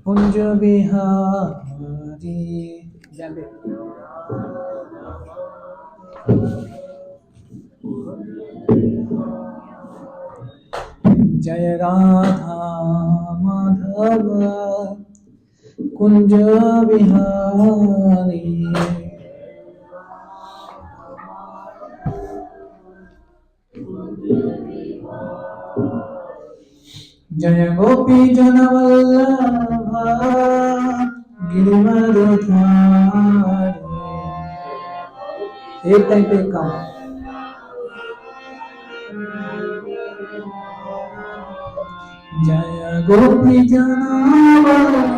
कुंज बिहारी जाबे जय राधा माधव कुंज बिहारी जय गोपी जन वल्लभ गिरिवरधारी। एक टाइम पे काम। जय गोपी जन वल्लभ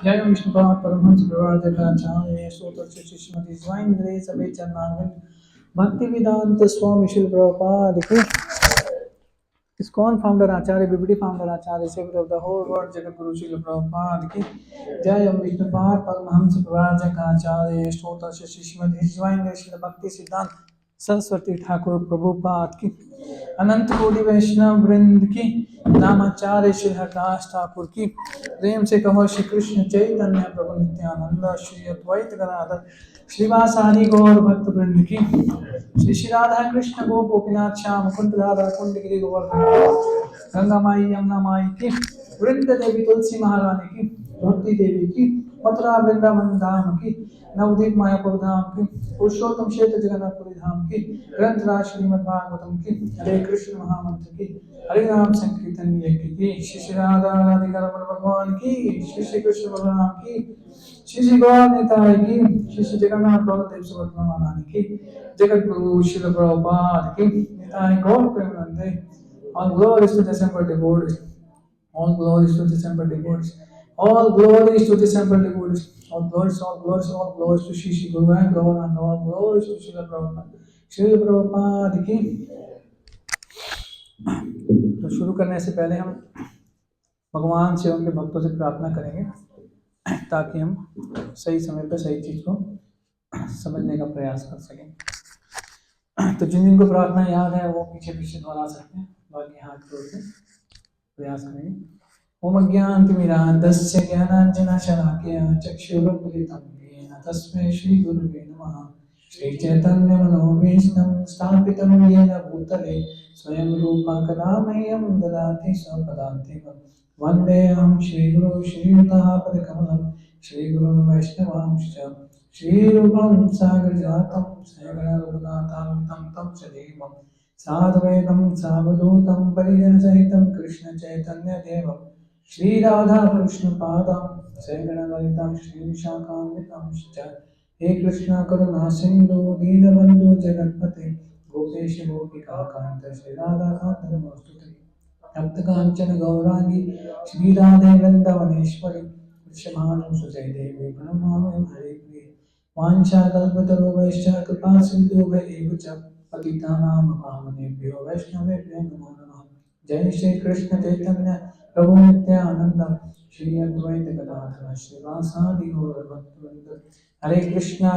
जय विष्णुपाद परमहंस प्रवर्तकाचार्य सूत्र श्रीमती स्वाइन ग्रेस अभय चरणारविंद भक्ति वेदांत स्वामी शिल प्रभुपाद की इस्कॉन फाउंडर आचार्य बीबीडी founder acharya saviour of the whole world जगत गुरु शिल प्रभुपाद की जय विष्णुपाद परमहंस प्रवर्तकाचार्य सूत्र श्रीमती स्वाइन ग्रेस भक्ति सिद्धांत सरस्वती ठाकुर प्रभुपाद की अनंत कोटि वैष्णव वृंद की नामाचार्य श्री हरदास ठाकुर की प्रेम से कहो श्री कृष्ण चैतन्य प्रभु नित्यानंद श्री अद्वैत गदाधर श्रीवासादि गौर भक्त वृंद की श्री श्री राधा कृष्ण गोपीनाथ श्याम कुंड राधा कुंड गिरी गोवर्धन गंगा माई यमुना माई की वृंद देवी तुलसी महारानी की भक्ति देवी की मथुरा वृंदावन धाम की नवदीप मायापुर धाम की पुरुषोत्तम क्षेत्र जगन्नाथपुरी धाम की ग्रंथराज श्रीमद् भागवतम की हरे कृष्ण महामंत्र की हरे नाम संकीर्तन यज्ञ की श्री श्री राधा राधिका रमण भगवान की श्री श्री कृष्ण बलराम की श्री श्री गौर निताय की श्री श्री जगन्नाथ बलदेव सुभद्रा महारानी की जगत गुरु श्रील प्रभुपाद की निताय गौर प्रेमानंदे all glories to December devotees all glories to December devotees all glories to December devotees all glories to Shri Shri Guru and Gauranga all glories to Srila Prabhupada की। तो शुरू करने से पहले हम भगवान से उनके भक्तों से प्रार्थना करेंगे ताकि हम सही समय पर सही चीज़ को समझने का प्रयास कर सकें। तो जिन जिनको प्रार्थना याद है वो पीछे पीछे दोहरा सकते हैं, बाकी हाथ जोड़ के प्रयास करेंगे। ओम अज्ञानतिमिरान्धस्य ज्ञानाञ्जनशलाकया चक्षुरुन्मिलितं येन तस्मै श्रीगुरुवे नमः। श्री चैतन्य मनोभीष्टं स्थापितं येन भूतले स्वयं रूपा कदा मह्यं ददाति स्वपदान्तिकं वन्देऽहं श्रीगुरुं श्रीयुतापदकमलं श्रीगुरुं वैष्णवांश्च श्रीरूपं सागरजातं सहगणरघुनाथान्वितं तं सजीवं साद्वैतं सावधूतं परिजनसहितं कृष्णचैतन्यदेवं श्रीराधाकृष्णपादां सहगणललिता श्रीविशाखान्वितांश्च हे कृष्ण करुणा सिंधु दीनबंधु जगतपते गोपेश गोपिका कांत श्री राधा कांत नमोस्तुते तप्त कांचन गौरांगी श्री राधे वृंदावनेश्वरी वृषभानुसुते देवी प्रणमामि हरे प्रिय वाञ्छाकल्पतरुभ्यश्च कृपा सिन्धुभ्यैव च पतितानां पावनेभ्यो वैष्णवेभ्यो नमो नमः जय श्री कृष्ण चैतन्य प्रभु नित्यानंद श्री अद्वैत गदाधर श्रीवासादि गौर भक्तवृंद हरे कृष्णा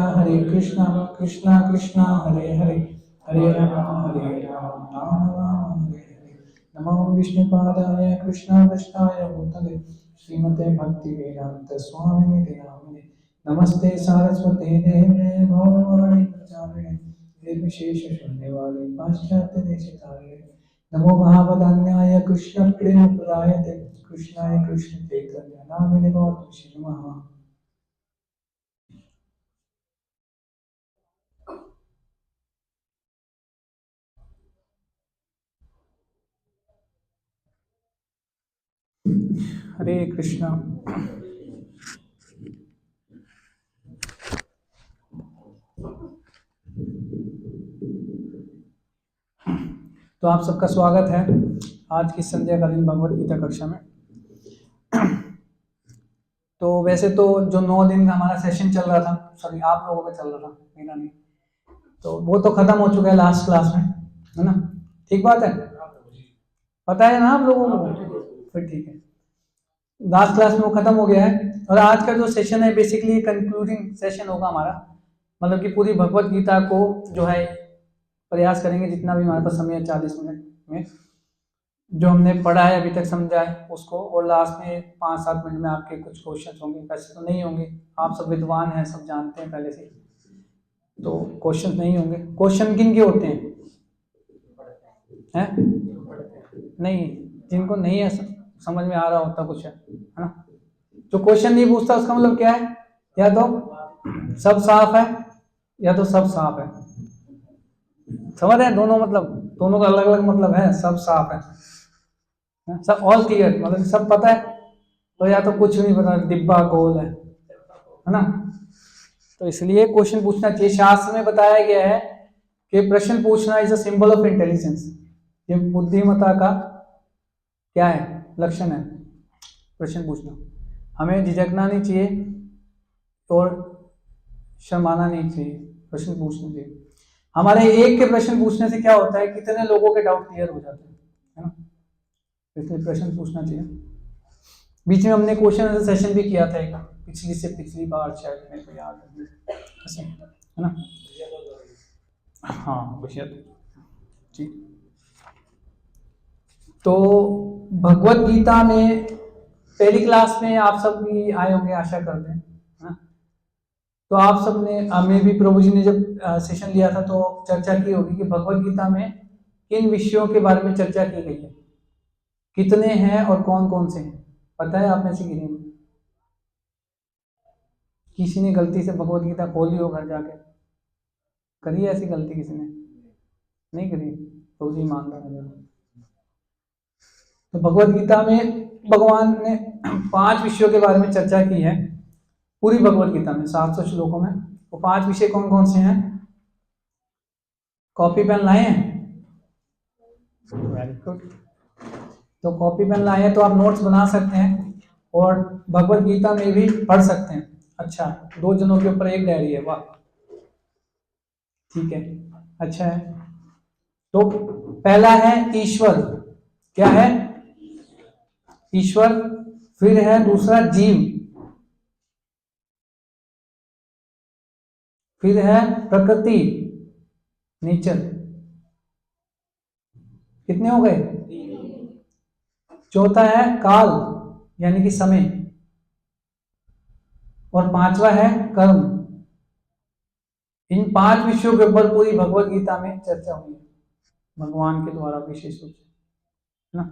कृष्णा कृष्णा हरे हरे हरे राम राम हरे हरे नमो विष्णुपादाय कृष्णावष्टाय भूतले श्रीमते भक्ति वेदांत स्वामिने नामिने नमस्ते सारस्वते देवे गौरवाणी प्रचारिणे निर्विशेष शून्यवादी पाश्चात्य देशतारिणे नमो महावदान्याय कृष्ण प्रेम प्रदायते कृष्णाय कृष्ण चैतन्य नामिने गौतम नमः। हरे कृष्णा। तो आप सबका स्वागत है आज की संध्याकालीन भगवत गीता कक्षा में। तो वैसे तो जो 9 दिन का हमारा सेशन चल रहा था, सॉरी आप लोगों का चल रहा था, मेरा नहीं, तो वो तो खत्म हो चुका है लास्ट क्लास में, है ना? ठीक बात है, पता है ना आप लोगों को? फिर ठीक है, लास्ट क्लास में वो खत्म हो गया है और आज का जो सेशन है बेसिकली कंक्लूडिंग सेशन होगा हमारा। मतलब कि पूरी भगवत गीता को जो है प्रयास करेंगे जितना भी हमारे पास समय है 40 मिनट में जो हमने पढ़ा है अभी तक समझा है उसको, और लास्ट में 5-7 मिनट में आपके कुछ क्वेश्चन होंगे। वैसे तो नहीं होंगे, आप सब विद्वान हैं, सब जानते हैं पहले से, तो क्वेश्चन नहीं होंगे। क्वेश्चन किन के होते हैं? नहीं, जिनको नहीं है समझ में आ रहा होता कुछ है ना? जो क्वेश्चन नहीं पूछता उसका मतलब क्या है? या तो सब साफ है या तो सब साफ है। समझ रहे हैं? दोनों मतलब, दोनों का अलग अलग मतलब है। सब साफ है, सब ऑल क्लियर, मतलब सब पता है, तो या तो कुछ नहीं पता, डिब्बा गोल है ना? तो इसलिए क्वेश्चन पूछना चाहिए। शास्त्र में बताया गया है कि प्रश्न पूछना is a symbol of intelligence. ये बुद्धिमत्ता का क्या है? लक्षण है प्रश्न पूछना। हमें झिझकना नहीं चाहिए और शर्माना नहीं चाहिए, प्रश्न पूछना चाहिए। हमारे एक के प्रश्न पूछने से क्या होता है, कितने लोगों के डाउट क्लियर हो जाते हैं, है ना? इसलिए प्रश्न पूछना चाहिए। बीच में हमने क्वेश्चन आंसर सेशन भी किया था एक, पिछली बार शायद, मेरे को याद है ना? हाँ भैया, ठीक। तो भगवत गीता में पहली क्लास में आप सब भी आए होंगे, आशा करते हैं, है? तो आप सब ने, हमें भी प्रभु जी ने जब सेशन लिया था तो चर्चा की होगी कि भगवत गीता में किन विषयों के बारे में चर्चा की गई है, कितने हैं और कौन कौन से हैं। पता है आप में से किसी ने? किसी ने गलती से भगवत गीता खोली हो घर जाके? करी ऐसी गलती किसी ने? नहीं करी? प्रभु जी मान रहा है। तो भगवत गीता में भगवान ने 5 विषयों के बारे में चर्चा की है पूरी भगवत गीता में, 700 श्लोकों में। वो 5 विषय कौन कौन से हैं? कॉपी पेन लाए हैं? Very good. तो कॉपी पेन लाए हैं तो आप नोट्स बना सकते हैं और भगवत गीता में भी पढ़ सकते हैं। अच्छा, 2 जनों के ऊपर एक डायरी है, वाह, ठीक है, अच्छा है। तो पहला है ईश्वर, क्या है? ईश्वर। फिर है दूसरा जीव, फिर है प्रकृति, नेचर। कितने हो गए? चौथा है काल, यानी कि समय, और 5वां है कर्म। इन 5 विषयों के ऊपर पूरी भगवत गीता में चर्चा हुई है भगवान के द्वारा विशेष रूप से, है ना।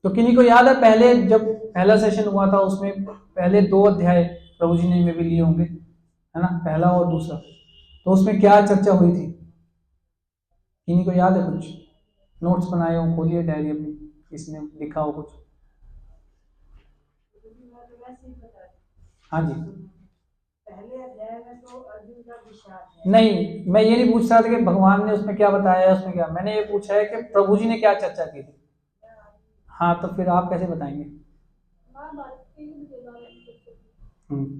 तो किन्हीं को याद है पहले जब पहला सेशन हुआ था उसमें पहले 2 अध्याय प्रभु जी ने में भी लिए होंगे, है ना, पहला और दूसरा, तो उसमें क्या चर्चा हुई थी? किन्हीं को याद है? कुछ नोट्स बनाए हो, खोलिए डायरी अपनी, इसने लिखा हो कुछ। हाँ जी। पहले अध्याय में तो अर्जुन का विषाद है। नहीं, मैं ये नहीं पूछ रहा था कि भगवान ने उसमें क्या बताया है, उसमें क्या, मैंने ये पूछा है कि प्रभु जी ने क्या चर्चा की थी। हाँ, तो फिर आप कैसे बताएंगे?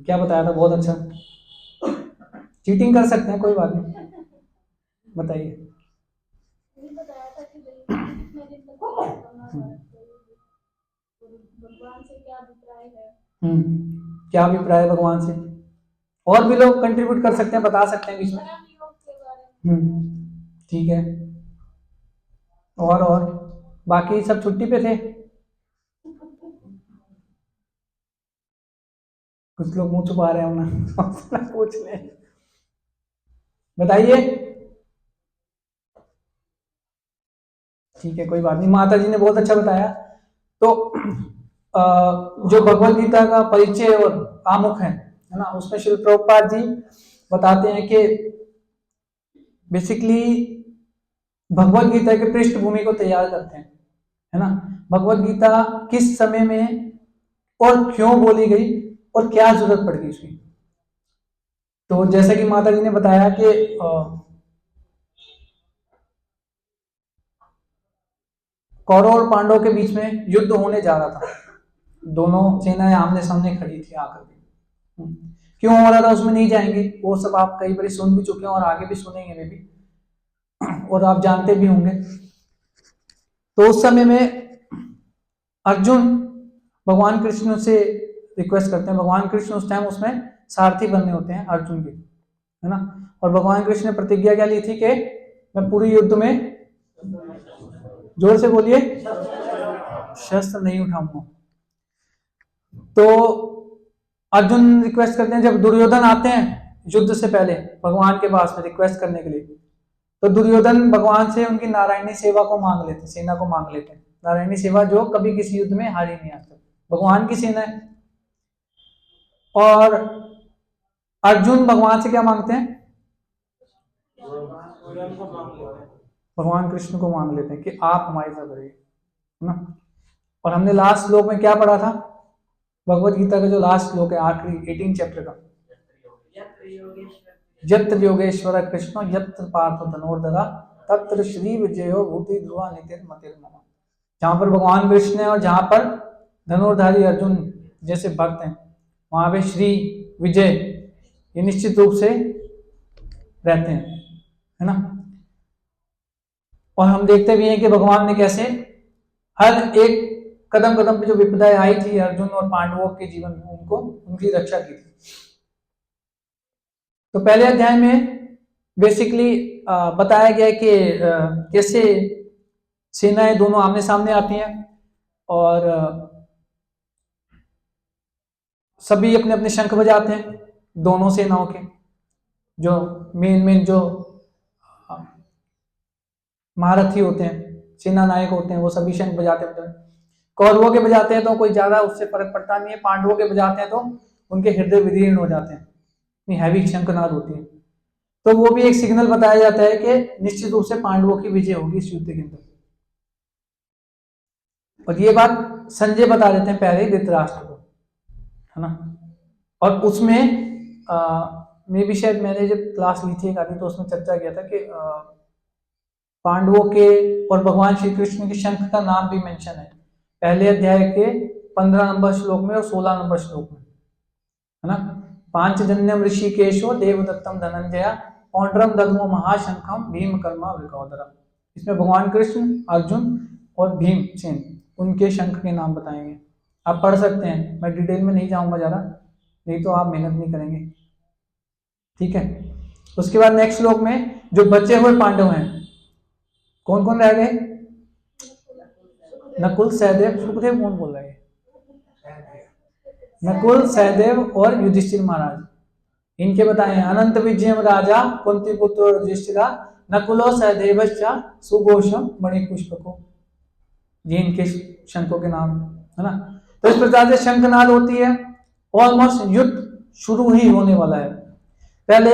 क्या बताया था? बहुत अच्छा। चीटिंग कर सकते हैं, कोई बात नहीं, बताइए। बताया था कि कितने दिन तक भगवान से क्या अभिप्राय है। क्या अभिप्राय है भगवान से? और भी लोग कंट्रीब्यूट कर सकते हैं, बता सकते हैं बीच में। ठीक है। और बाकी सब छुट्टी पे थे? कुछ लोग मुंह छुपा रहे हैं ना पूछ ले, बताइए। ठीक है, कोई बात नहीं, माता जी ने बहुत अच्छा बताया। तो जो भगवत गीता का परिचय और आमुख है ना, उसमें श्री प्रभुपाद जी बताते हैं कि बेसिकली भगवत गीता की पृष्ठभूमि को तैयार करते हैं, है ना। भगवत गीता किस समय में और क्यों बोली गई और क्या जरूरत पड़ गई उसकी। तो जैसे कि माता जी ने बताया कि कौरव और पांडव के बीच में युद्ध होने जा रहा था, दोनों सेनाएं आमने सामने खड़ी थी आकर के। क्यों हो रहा था उसमें नहीं जाएंगे, वो सब आप कई बार सुन भी चुके हैं और आगे भी सुनेंगे मे भी, और आप जानते भी होंगे। तो उस समय में अर्जुन भगवान कृष्ण से रिक्वेस्ट करते हैं, भगवान कृष्ण उस टाइम उसमें सारथी बनने होते हैं अर्जुन के, है ना। और भगवान कृष्ण ने प्रतिज्ञा क्या ली थी कि मैं पूरी युद्ध में, जोर से बोलिए, शस्त्र नहीं उठाऊंगा। तो अर्जुन रिक्वेस्ट करते हैं, जब दुर्योधन आते हैं युद्ध से पहले भगवान के पास में रिक्वेस्ट करने के लिए, तो दुर्योधन भगवान से उनकी नारायणी सेवा को मांग लेते, सेना को मांग लेते हैं, नारायणी सेवा जो कभी किसी युद्ध में हारी नहीं आता, भगवान की सेना है। और अर्जुन भगवान से क्या मांगते हैं? भगवान कृष्ण को मांग लेते हैं कि आप हमारे साथ रहिए, है ना। और हमने लास्ट श्लोक में क्या पढ़ा था? भगवत गीता का जो लास्ट श्लोक है आखिरी 18 चैप्टर का, यत्र योगेश्वर कृष्ण यत्र पार्थ धनुर्धरा तत्र श्री विजयो भूति ध्रुवा नितिर्मतिर्मम। जहां पर भगवान कृष्ण है और जहां पर धनुर्धारी अर्जुन जैसे भक्त हैं, वहां पे श्री विजय ये निश्चित रूप से रहते हैं, है ना। और हम देखते भी हैं कि भगवान ने कैसे हर एक कदम कदम पे जो विपदाएं आई थी अर्जुन और पांडवों के जीवन में, उनको उनकी रक्षा की थी। तो पहले अध्याय में बेसिकली बताया गया कि कैसे सेनाएं दोनों आमने सामने आती हैं और सभी अपने अपने शंख बजाते हैं, दोनों सेनाओं के जो मेन जो महारथी होते हैं, सेना नायक होते हैं, वो सभी शंख बजाते हैं। कौरवों के बजाते हैं तो कोई ज्यादा उससे फर्क पड़ता नहीं है, पांडवों के बजाते हैं तो उनके हृदय विदीर्ण हो जाते हैं, इतनी हैवी शंखनाद होती है। तो वो भी एक सिग्नल बताया जाता है कि निश्चित रूप से पांडवों की विजय होगी इस युद्ध के अंदर। और ये बात संजय बता देते हैं पहले ही धृतराष्ट्र को, है ना। और उसमें मे भी शायद मैंने जब क्लास ली थी एक आदि तो उसमें चर्चा किया था कि पांडवों के और भगवान श्री कृष्ण के शंख का नाम भी मेंशन है पहले अध्याय के 15 नंबर श्लोक में और 16 नंबर श्लोक में, है ना। पांचजन्यम ऋषिकेशो देवदत्तम धनंजय पौंड्रम दद्मो महाशंखम भीम कर्मा वृकोदरम। इसमें भगवान कृष्ण, अर्जुन और भीमसेन उनके शंख के नाम बताएंगे, आप पढ़ सकते हैं, मैं डिटेल में नहीं जाऊंगा ज्यादा, नहीं तो आप मेहनत नहीं करेंगे, ठीक है। उसके बाद नेक्स्ट श्लोक में जो बचे हुए पांडव हैं, कौन कौन रह गए? नकुल, सहदेव, सुखदेव कौन बोल रहे हैं? नकुल, सहदेव और युधिष्ठिर महाराज, इनके बताए अनंत विजयम राजा कुंती पुत्र युधिष्ठिरा नकुलो सहदेवश्च सुघोषम मणिपुष्पको, ये इनके शंखों के नाम है ना। तो इस प्रकार से शंखनाद होती है। ऑलमोस्ट युद्ध शुरू ही होने वाला है। पहले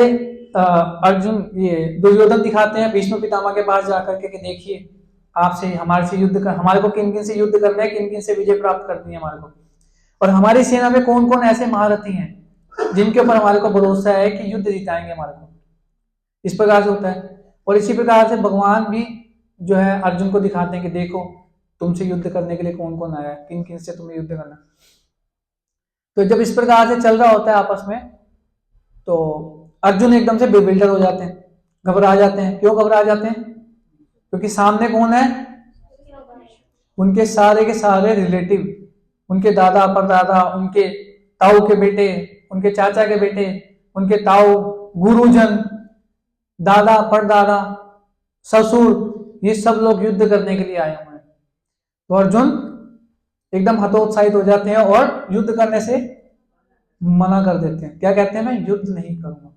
अर्जुन ये दुर्योधन दिखाते हैं भीष्म पितामह के पास जाकर के देखिए आपसे हमारे से युद्ध कर, हमारे को किन किन से युद्ध करना है, किन किन से विजय प्राप्त करनी है हमारे को, और हमारी सेना में कौन कौन ऐसे महारथी हैं जिनके ऊपर हमारे को भरोसा है कि युद्ध जिताएंगे हमारे को। इस प्रकार से होता है। और इसी प्रकार से भगवान भी जो है अर्जुन को दिखाते हैं कि देखो तुमसे युद्ध करने के लिए कौन कौन आया है, किन किन से तुम्हें युद्ध करना। तो जब इस प्रकार से चल रहा होता है आपस में, तो अर्जुन एकदम से बेबिल्डर हो जाते हैं, घबरा जाते हैं। क्यों घबरा जाते हैं? क्योंकि सामने कौन है? उनके सारे के सारे रिलेटिव, उनके दादा परदादा, उनके ताऊ के बेटे, उनके चाचा के बेटे, उनके ताऊ, गुरुजन, दादा परदादा, ससुर, ये सब लोग युद्ध करने के लिए आए हुए हैं। तो अर्जुन एकदम हतोत्साहित हो जाते हैं और युद्ध करने से मना कर देते हैं। क्या कहते हैं? मैं युद्ध नहीं करूंगा।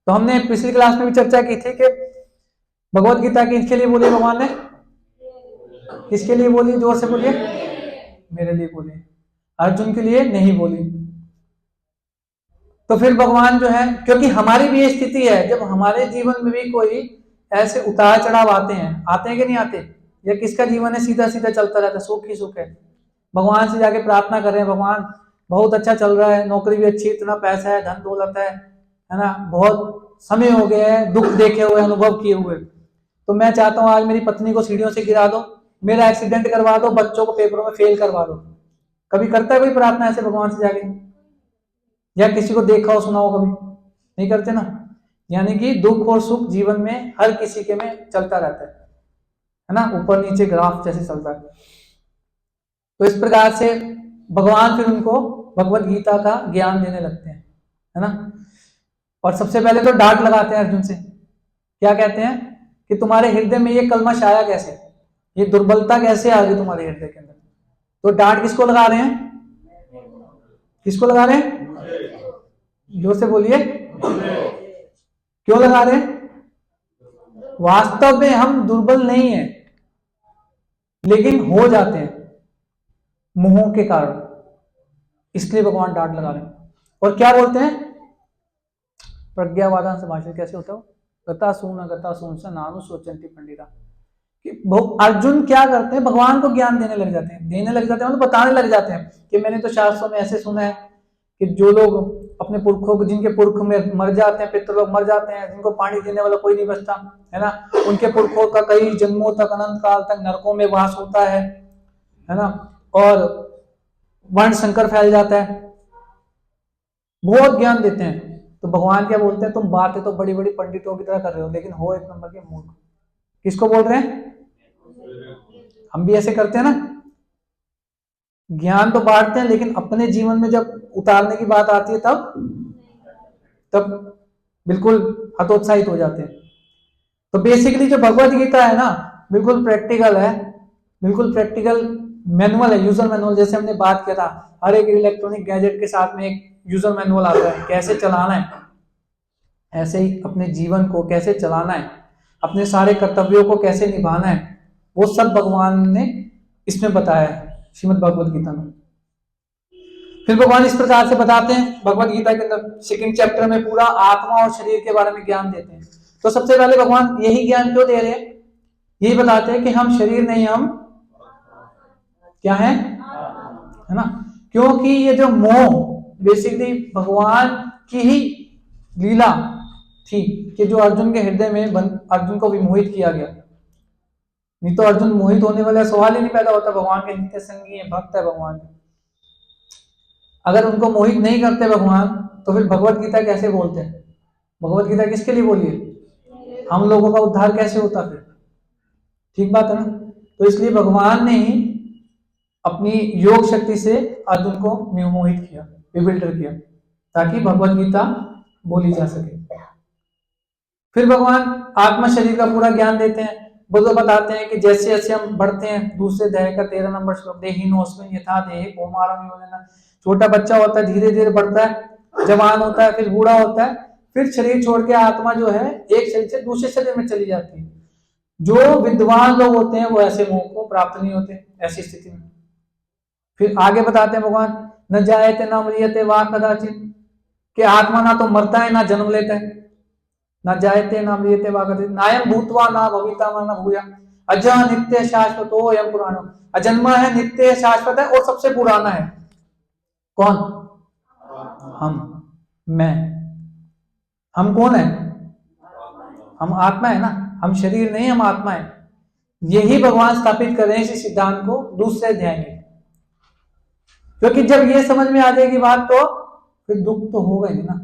तो हमने पिछली क्लास में भी चर्चा की थी कि भगवत गीता किसके लिए बोली भगवान ने? किसके लिए बोली? जोर से बोलिए। मेरे लिए बोली, अर्जुन के लिए नहीं बोली। तो फिर भगवान जो है, क्योंकि हमारी भी ये स्थिति है, जब हमारे जीवन में भी कोई ऐसे उतार चढ़ाव आते हैं कि नहीं आते? या किसका जीवन है सीधा सीधा चलता रहता है, सुख ही सुख है, भगवान से जाके प्रार्थना करें, भगवान बहुत अच्छा चल रहा है, नौकरी भी अच्छी, इतना पैसा है, धन दौलत है ना, बहुत समय हो गया है दुख देखे हुए, अनुभव किए हुए, तो मैं चाहता हूँ आज मेरी पत्नी को सीढ़ियों से गिरा दो, मेरा एक्सीडेंट करवा दो, बच्चों को पेपरों में फेल करवा दो। कभी करता है कोई प्रार्थना ऐसे भगवान से जाके? या किसी को देखा हो सुना हो कभी? नहीं करते ना। यानी कि दुख और सुख जीवन में हर किसी के में चलता रहता है ना, ऊपर नीचे ग्राफ जैसे चलता है। तो इस प्रकार से भगवान फिर उनको भगवत गीता का ज्ञान देने लगते हैं, है ना। और सबसे पहले तो डांट लगाते हैं अर्जुन से। क्या कहते हैं? कि तुम्हारे हृदय में ये कलमश आया कैसे, ये दुर्बलता कैसे आ गई तुम्हारे हृदय के अंदर? तो डांट किसको लगा रहे हैं? किसको लगा रहे हैं? जोर से बोलिए। क्यों लगा रहे हैं? वास्तव में हम दुर्बल नहीं हैं, लेकिन हो जाते हैं मोह के कारण, इसलिए भगवान डांट लगा रहे हैं। और क्या बोलते हैं? प्रज्ञावादान से भाषण कैसे होता है? गता सून से नानु सोचंती पंडिता। कि अर्जुन क्या करते हैं? भगवान को ज्ञान देने लग जाते हैं, मतलब बताने लग जाते हैं कि मैंने तो शास्त्रों में ऐसे सुना है कि जो लोग अपने पुरखों को, जिनके पुरख में मर जाते हैं, पितृ लोग मर जाते हैं, जिनको पानी देने वाला कोई नहीं बचता है ना, उनके पुरखों का कई जन्मों तक, अनंत काल तक नरकों में वास होता है ना, और वर्ण संकर फैल जाता है। बहुत ज्ञान देते हैं। तो भगवान क्या बोलते हैं? तुम बातें तो बड़ी बड़ी पंडितों की तरह कर रहे हो, लेकिन हो एक नंबर के मूर्ख। किसको बोल रहे हैं? हम भी ऐसे करते हैं ना, ज्ञान तो बांटते हैं, लेकिन अपने जीवन में जब उतारने की बात आती है तब बिल्कुल हतोत्साहित हो जाते हैं। तो बेसिकली जो भगवत गीता है ना, बिल्कुल प्रैक्टिकल है, बिल्कुल प्रैक्टिकल मैनुअल है, यूजर मैनुअल। जैसे हमने बात किया था, हर एक इलेक्ट्रॉनिक गैजेट के साथ में एक यूजर मैनुअल आता है, कैसे चलाना है, ऐसे ही अपने जीवन को कैसे चलाना है, अपने सारे कर्तव्यों को कैसे निभाना है, वो सब भगवान ने इसमें बताया है श्रीमद् भगवत गीता में। फिर भगवान इस प्रकार से बताते हैं भगवत गीता के अंदर सेकंड चैप्टर में पूरा आत्मा और शरीर के बारे में ज्ञान देते हैं। तो सबसे पहले भगवान यही ज्ञान क्यों दे रहे हैं? यही बताते हैं कि हम शरीर नहीं, हम क्या है ना। क्योंकि ये जो मोह बेसिकली भगवान की ही लीला थी कि जो अर्जुन के हृदय में अर्जुन को विमोहित किया गया। नहीं तो अर्जुन मोहित होने वाला सवाल ही नहीं पैदा होता। भगवान के नित्य संगी है, भक्त है भगवान। अगर उनको मोहित नहीं करते भगवान, तो फिर भगवत गीता कैसे बोलते हैं? भगवत गीता किसके लिए बोली है? हम लोगों का उद्धार कैसे होता फिर? ठीक बात है ना। तो इसलिए भगवान ने ही अपनी योग शक्ति से अर्जुन को मोहित किया, विबिल्डर किया, ताकि भगवत गीता बोली जा सके। फिर भगवान आत्मा शरीर का पूरा ज्ञान देते हैं। वो तो बताते हैं कि जैसे जैसे हम बढ़ते हैं, दूसरे अध्याय का 13 नंबर श्लोक, देहिनोऽस्मिन् यथा देहे कौमारं यौवनेन छोटा बच्चा होता है, धीरे धीरे बढ़ता है, जवान होता है, फिर बूढ़ा होता है, फिर शरीर छोड़ के आत्मा जो है एक शरीर से दूसरे शरीर में चली जाती है। जो विद्वान लोग होते हैं वो ऐसे मोह को प्राप्त नहीं होते ऐसी स्थिति में। फिर आगे बताते हैं भगवान, न जायते न म्रियते वा कदाचित, कि आत्मा ना तो मरता है ना जन्म लेता है। न जायते न म्रियते वा कदाचित, नायम भूतवा ना भविता न भूया, अजह नित्य शाश्वतो अयम पुराणो, अजन्मा है, नित्य शाश्वत है और सबसे पुराना है। कौन? मैं। हम कौन है? हम आत्मा है ना, हम शरीर नहीं, हम आत्मा है। यही भगवान स्थापित कर रहे हैं इसी सिद्धांत को दूसरे अध्याय में। क्योंकि जब ये समझ में आ जाएगी बात तो फिर दुख तो होगा ही ना।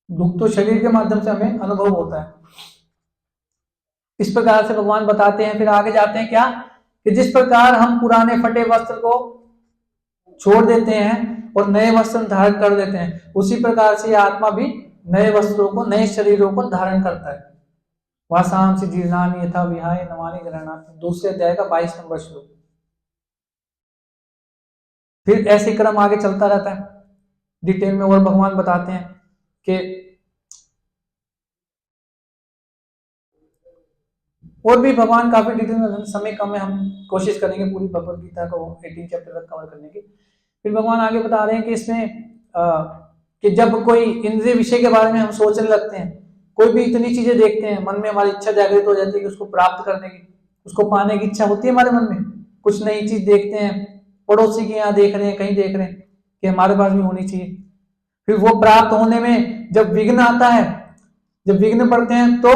दुख तो शरीर के माध्यम से हमें अनुभव होता है। इस प्रकार से भगवान बताते हैं। फिर आगे जाते हैं क्या, कि जिस प्रकार हम पुराने फटे वस्त्र को छोड़ देते हैं और नए वस्त्र धारण कर लेते हैं, उसी प्रकार से आत्मा भी नए वस्त्रों को, नए शरीरों को धारण करता है। वासाम से जीर्णानि यथा विहाय नवानि गृह्णाति, दूसरे अध्याय का 22 नंबर श्लोक। फिर ऐसे क्रम आगे चलता रहता है डिटेल में, और भगवान बताते हैं कि और भी भगवान काफी डिटेल में, समय कम है, हम कोशिश करेंगे पूरी भगवत गीता को 18 चैप्टर तक कवर करने की। फिर भगवान आगे बता रहे हैं कि इसमें कि जब कोई इंद्रिय विषय के बारे में हम सोचने लगते हैं, कोई भी इतनी चीजें देखते हैं, मन में हमारी इच्छा जागृत हो जाती है कि उसको प्राप्त करने की, उसको पाने की इच्छा होती है हमारे मन में। कुछ नई चीज देखते हैं, पड़ोसी के यहाँ देख रहे हैं, कहीं देख रहे हैं कि हमारे पास भी होनी चाहिए। फिर वो प्राप्त होने में जब विघ्न आता है, जब विघ्न पड़ते हैं तो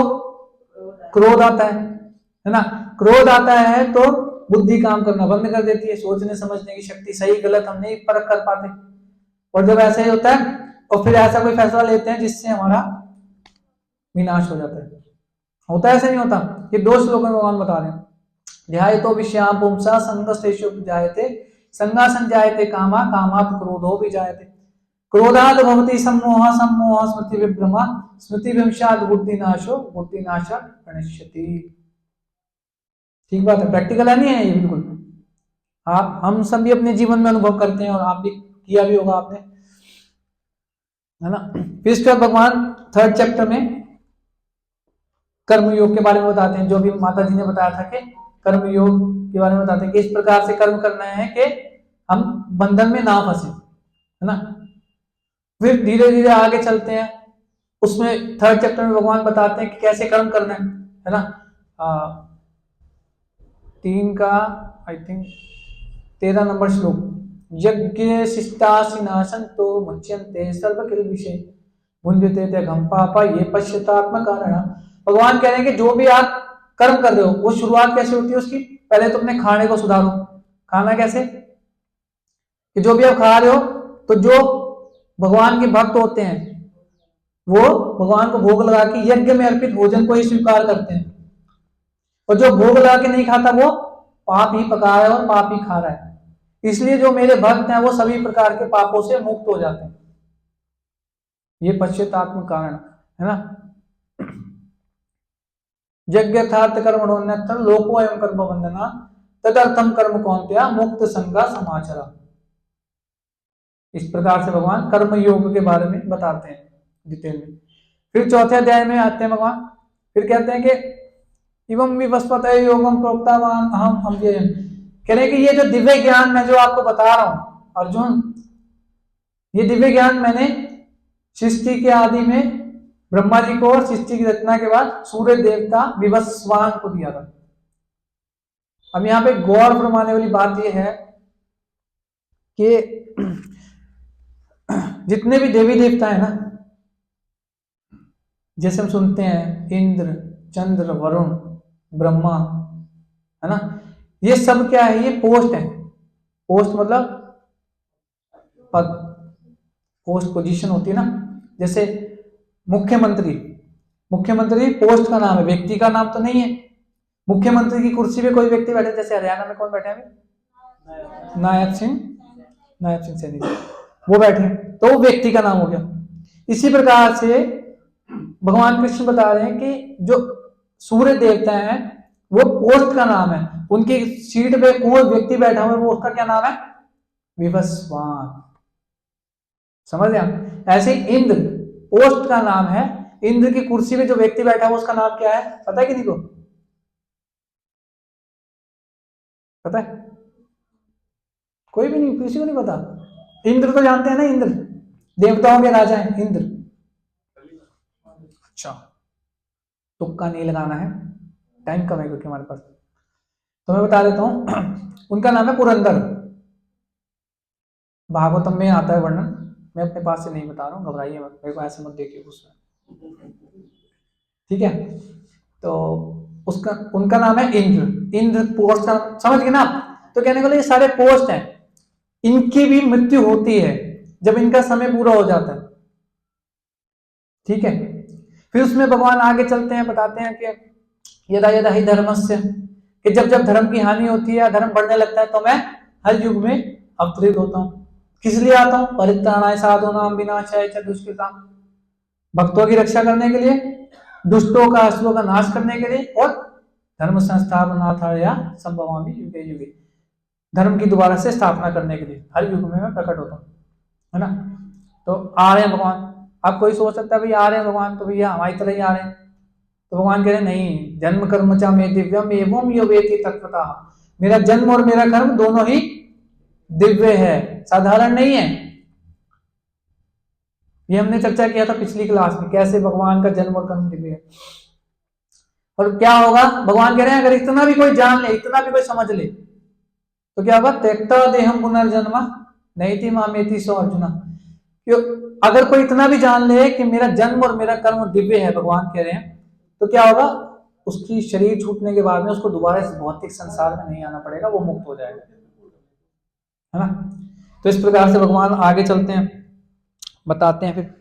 क्रोध आता है ना। क्रोध आता है तो बुद्धि काम करना बंद कर देती है, सोचने समझने की शक्ति, सही गलत हम नहीं परख कर पाते। और जब ऐसा ही होता है और फिर ऐसा कोई फैसला लेते हैं जिससे हमारा विनाश हो जाता है। होता है ऐसा नहीं होता? ये 2 श्लोकों में भगवान बता रहे हैं। ध्यायतो विषयाम पुंसा संगस्तेषु जायते, संगा संजायते कामा, कामात् क्रोधो विजायते, क्रोधात् भवति सम्मोहः, सम्मोहः स्मृति विभ्रमा, स्मृति विभ्रंशात् बुद्धिनाशो, बुद्धिनाशात् प्रणश्यति। ठीक बात है, प्रैक्टिकल है नहीं है ये बिल्कुल। आप हम सब भी अपने जीवन में अनुभव करते हैं और आप भी किया भी होगा आपने, है ना। फिर इसके बाद भगवान 3rd चैप्टर में कर्म योग के बारे में बताते हैं, जो भी माता जी ने बताया था कि कर्म योग के बारे में बताते हैं कि इस प्रकार से कर्म करना है कि हम बंधन में ना फंसे, है ना। फिर धीरे धीरे आगे चलते हैं, उसमें 3rd चैप्टर में भगवान बताते हैं कि कैसे कर्म करना है ना। 3 का आई थिंक 13 नंबर श्लोक, यज्ञ शिष्टासिनासंतो मुच्यन्ते सर्वकिल विषय भुंजते त्यघं पापा ये पश्चातात्म कारण। भगवान कह रहे हैं कि जो भी आप कर्म कर रहे हो वो शुरुआत कैसे होती है उसकी, पहले तो अपने खाने को सुधारो। खाना कैसे, कि जो भी आप खा रहे हो तो जो भगवान के भक्त होते हैं वो भगवान को भोग लगा के यज्ञ में अर्पित भोजन को ही स्वीकार करते हैं, और जो भोग लगा के नहीं खाता वो पाप ही पका है और पाप ही खा रहा है। इसलिए जो मेरे भक्त हैं वो सभी प्रकार के पापों से मुक्त हो जाते हैं। ये पश्चातात्म कारण है ना। यज्ञार्थ कर्मणोन्यत्र लोको अयं कर्म बंधना तदर्थम कर्म कौन्तेय मुक्त संगा समाचरा। इस प्रकार से भगवान कर्म योग के बारे में बताते हैं डिटेल में। फिर 4थे अध्याय में आते हैं भगवान, फिर कहते हैं कि इवं विवस्वत योगम प्रोक्तावान अहम अव्ययम्, कह रहे हैं कि ये जो दिव्य ज्ञान मैं जो आपको बता रहा हूं अर्जुन, ये दिव्य ज्ञान मैंने सृष्टि के आदि में ब्रह्मा जी को और सृष्टि की रचना के बाद सूर्य देवता विवस्वान को दिया था। अब यहाँ पे गौर फरमाने वाली बात यह है कि जितने भी देवी देवता है ना, जैसे हम सुनते हैं इंद्र, चंद्र, वरुण, ब्रह्मा, है ना, ये सब क्या है, ये पोस्ट है। पोस्ट मतलब पद, पोस्ट पोजीशन होती है ना। जैसे मुख्यमंत्री, मुख्यमंत्री पोस्ट का नाम है, व्यक्ति का नाम तो नहीं है। मुख्यमंत्री की कुर्सी पे कोई व्यक्ति बैठे, जैसे हरियाणा में कौन बैठे हैं, नायब सिंह सैनी, वो बैठे तो वो व्यक्ति का नाम हो गया। इसी प्रकार से भगवान कृष्ण बता रहे हैं कि जो सूर्य देवता है वो पोस्ट का नाम है, उनकी सीट पे कौन व्यक्ति बैठा हुआ है वो उसका क्या नाम है, विवस्वान, समझ रहे आप? ऐसे ही इंद्र पोस्ट का नाम है। इंद्र की कुर्सी में जो व्यक्ति बैठा है उसका नाम क्या है, पता है किसी को? पता है? कोई भी नहीं, किसी को नहीं पता? इंद्र तो जानते हैं ना, इंद्र देवताओं के राजा हैं इंद्र। अच्छा, तुक्का नहीं लगाना है, टाइम कम है क्योंकि हमारे पास। तो मैं बता देता हूं उनका नाम है पुरंदर। भागवतम में आता है वर्णन, मैं अपने पास से नहीं बता रहा हूँ, घबराइए मत, मेरे को ऐसे मत देखिए उसमें, ठीक है? तो उसका उनका नाम है इंद्र। इंद्र पोस्ट का, समझ गए ना आप? तो कहने को ये सारे पोस्ट हैं, इनकी भी मृत्यु होती है जब इनका समय पूरा हो जाता है, ठीक है? फिर उसमें भगवान आगे चलते हैं, बताते हैं कि यदा यदा ही धर्मस्य, कि जब जब धर्म की हानि होती है या धर्म बढ़ने लगता है तो मैं हर युग में अवतरित होता हूँ। किस लिए आता हूँ? परित्राणाय साधूनां विनाशाय च दुष्कृतां, भक्तों की रक्षा करने के लिए, दुष्टों का असुरों का नाश करने के लिए, और धर्म संस्थापनार्थाय संभवामि युगे युगे, धर्म की दोबारा से स्थापना करने के लिए हर युग में मैं प्रकट होता हूँ, है ना? तो आ रहे हैं भगवान। अब कोई सोच सकता है भाई आ रहे हैं भगवान तो भैया हमारी तरह ही आ रहे हैं, तो भगवान कह रहे हैं नहीं, जन्म कर्म च मे दिव्यम एवं यो वेति तत्वतः, मेरा जन्म और मेरा कर्म दोनों ही दिव्य है, साधारण नहीं है। ये हमने चर्चा किया था पिछली क्लास में, कैसे भगवान का जन्म और कर्म दिव्य है। और क्या होगा, भगवान कह रहे हैं अगर इतना भी कोई जान ले, इतना भी कोई समझ ले, तो क्या होगा? त्यक्ता देहम पुनर्जन्म नैति मामेति सो अर्जुना। क्यों? अगर कोई इतना भी जान ले कि मेरा जन्म और मेरा कर्म दिव्य है, भगवान कह रहे हैं, तो क्या होगा? उसकी शरीर छूटने के बाद में उसको दोबारा इस भौतिक संसार में नहीं आना पड़ेगा, वो मुक्त हो जाएगा, है ना? तो इस प्रकार से भगवान आगे चलते हैं, बताते हैं फिर।